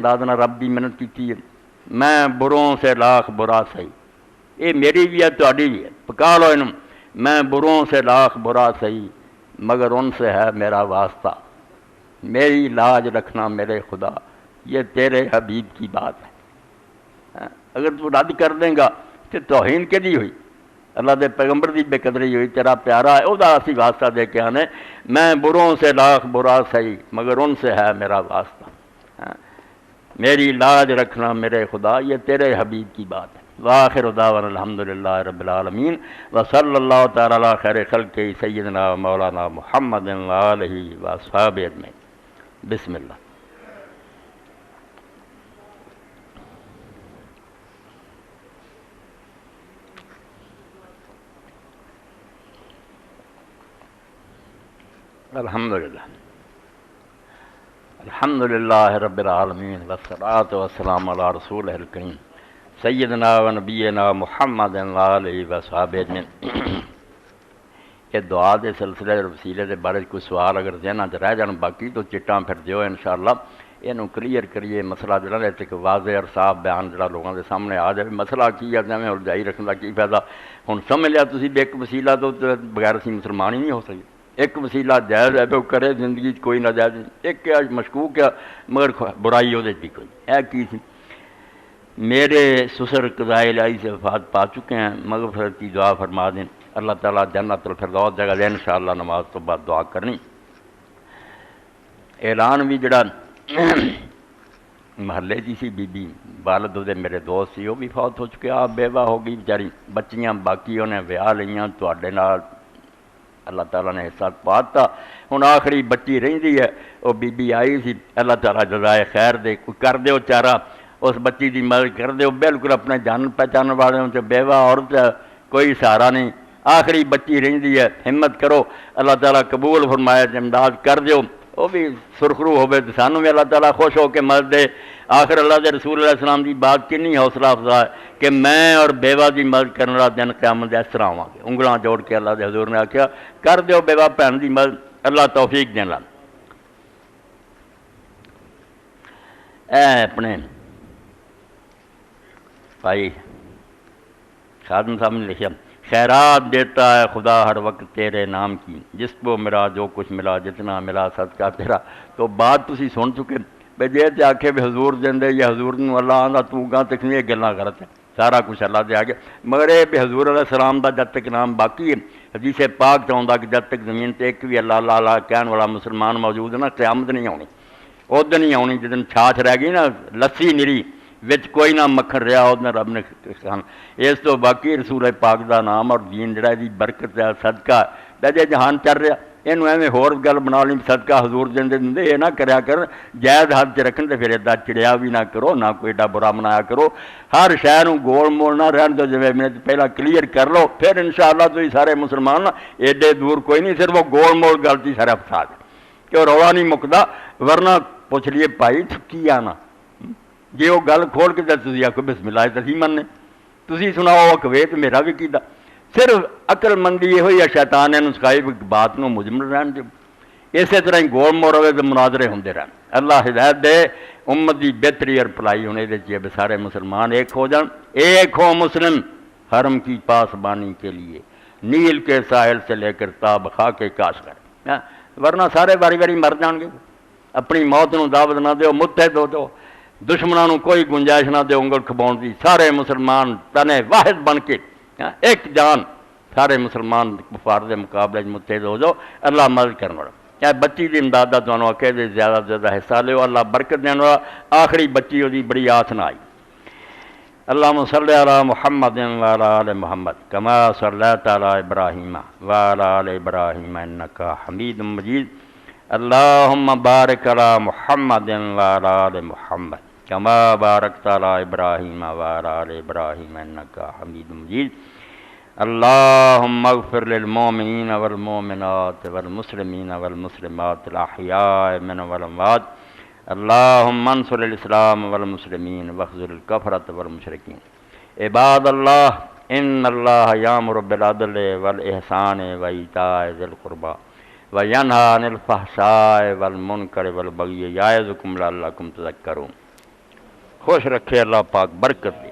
دادنا رب دی محنت کی ہے، میں بروں سے لاکھ برا سہی، یہ میری بھی ہے تہاڈی بھی ہے، پکا لو انہوں، میں بروں سے لاکھ برا سہی مگر ان سے ہے میرا واسطہ، میری لاج رکھنا میرے خدا، یہ تیرے حبیب کی بات ہے۔ اگر تو رد کر دیں گا تو توہین کے دی ہوئی، اللہ دے پیغمبر دی بے قدری ہوئی، تیرا پیارا ہے ادا اسی واسطہ دے کے آنے، میں بروں سے لاکھ برا سہی مگر ان سے ہے میرا واسطہ، میری لاج رکھنا میرے خدا، یہ تیرے حبیب کی بات ہے۔ وآخر دعوانا الحمدللہ رب العالمین وصلی اللہ تعالی علی خیر خلقہ سیدنا مولانا محمد وآلہ واصحابہ اجمعین۔ بسم اللہ۔ الحمدللہ الحمدللہ رب العالمین والصلاة والسلام علی رسولہ الکریم سیدنا و نبینا محمد وآلہ وصحابہ اجمعین۔ یہ دعا دے سلسلے اور وسیلے دے بارے کوئی سوال اگر ذہن چ رہ جان باقی تو چٹاں پھر دیو انشاءاللہ، یہ کلیئر کریے مسئلہ جڑا ہے کہ واضح اور صاف بیان جڑا لوگوں کے سامنے آ جائے، مسئلہ کی ہے جائیں اور جائی رکھنے کا کی فائدہ، ہن سمجھ لیا تسی بھی ایک وسیلہ تو بغیر اسی مسلمان ہی نہیں ہو سکے، ایک وسیلہ جائز ہے وہ کرے زندگی کوئی ناجائز نہیں، ایک کیا مشکوک ہے مگر برائی وہ بھی کوئی ہے کی تھی۔ میرے سسر قضائے الہی سے وفات پا چکے ہیں، مغفرت کی دعا فرما دیں، اللہ تعالیٰ جنت الفردوس جگہ دے انشاءاللہ، نماز تو بعد دعا کرنی۔ اعلان بھی جڑا محلے دی سی بی بی والد دے میرے دوست سی وہ بھی فوت ہو چکے، آپ بیوہ ہو گئی بیچاری، بچیاں باقی انہیں ویاہ لئیاں تواڈے نال اللہ تعالیٰ نے حصہ پاتا، ہن آخری بچی رہندی ہے، وہ بی بی آئی سی، اللہ تعالیٰ جزائے خیر دے، کوئی کر دیو چارہ اس بچی دی مدد کر دیو، بالکل اپنے جان پہچان والے ہوں تو بیوہ عورت کوئی سہارا نہیں، آخری بچی رہندی ہے، ہمت کرو اللہ تعالیٰ قبول فرمائے، امداد کر دیو، وہ بھی سرخرو ہوئے تو سانوں بھی اللہ تعالیٰ خوش ہو کے مدد دے۔ آخر اللہ دے رسول علیہ السلام دی بات کنی حوصلہ افزا ہے کہ میں اور بیوہ دی مدد کرنے والا دن قیامت اس طرح آواں گے، انگلاں جوڑ کے اللہ دے حضور نے آکھیا کر دیو بیوہ بہن دی مدد، اللہ توفیق دینا۔ اے اپنے بھائی خادم صاحب نے لکھا خیرات دیتا ہے خدا ہر وقت تیرے نام کی، جس کو ملا جو کچھ ملا جتنا ملا صدقہ تیرا، تو بات تسی سن چکے بے جے تے آکھے بھی حضور دیندے یا حضور نو اللہ آندا تو گاں تک نہیں گلاں غلط ہے، سارا کچھ اللہ دے آگے، مگر اے بھی حضور علیہ السلام دا جب تک نام باقی ہے، حدیث پاک چاہندا کہ جب تک زمین تے ایک بھی اللہ اللہ اللہ کہن والا مسلمان موجود ہے نا، قیامت نہیں آنی، ادن نہیں آنی جدن چھاچ رہ گئی نا لسی نری وچ کوئی نہ مکھن رہا ادن رب نے کھان، اس تو باقی رسول پاک دا نام اور دین جڑا دی برکت ہے صدقہ بجے جہان چل رہا، اینو ایویں ہور گل بنا لیں صدقہ حضور دیندے دندے، یہ نہ کریا کر جائز حد چ رکھن تے پھر ادا چڑیا بھی نہ کرو، نہ کوئی ایڈا برا منایا کرو، ہر شے نوں گول مول نہ رہن دو، جویں میں پہلا کلیئر کر لو، پھر انشاءاللہ تسی سارے مسلمان ایڈے دور کوئی نہیں، صرف وہ گول مول گل تی سارا فساد کہ رولا نہیں مکدا، ورنہ پوچھ لیے بھائی کی آنا جی وہ گل کھول کے تسی آکھو بسم اللہ تسی مننے، تسی سناؤ کھوے تو میرا بھی کیدا، صرف عقل مندی یہ ہوئی ہے شیطان نے سکھائی بات نو مجمل رہن دے، اسی طرح ہی گول مول ہوئے تو مناظرے ہوندے رہن، اللہ ہدایت دے، امت دی بہتری اور پلائی ہونے دے چاہیے سارے مسلمان ایک ہو جان، ایک ہو مسلم حرم کی پاسبانی کے لیے، نیل کے ساحل سے لے کر تاب خاک کے کاش کر، ورنہ سارے باری باری مر جان گے، اپنی موت نو دعوت نہ دیو، متحد ہو دو، دشمنوں نو کوئی گنجائش نہ دے انگل کھباؤن دی، سارے مسلمان تنے واحد بن کے ایک جان سارے مسلمان کفار دے مقابلے متحد ہو جاؤ، اللہ مدد کرنے والا، یا بچی دی امداد دا تانوں آکھے دے زیادہ سے زیادہ حصہ لیو، اللہ برکت دینے والا، آخری بچی دی بڑی آس نہ آئی۔ اللہم صلی علی محمد وعلی آل محمد کما صلیت علی ابراہیم وعلی آل ابراہیم انکا حمید مجید، اللہم بارک علی محمد وعلی آل محمد کما بارکت علی ابراہیم وعلی آل ابراہیم انکا حمید مجید، اللہم اغفر للمؤمنین والمؤمنات والمسلمین والمسلمات الاحیاء من والاموات، اللہم انصر الاسلام والمسلمین واخذل الکفرۃ والمشرکین۔ عباد اللہ ان اللہ یامر بالعدل والاحسان وایتاء ذی القربی وینہی عن الفحشاء والمنکر والبغی یعظکم لعلکم تذکرون۔ خوش رکھے اللہ پاک، برکت دے۔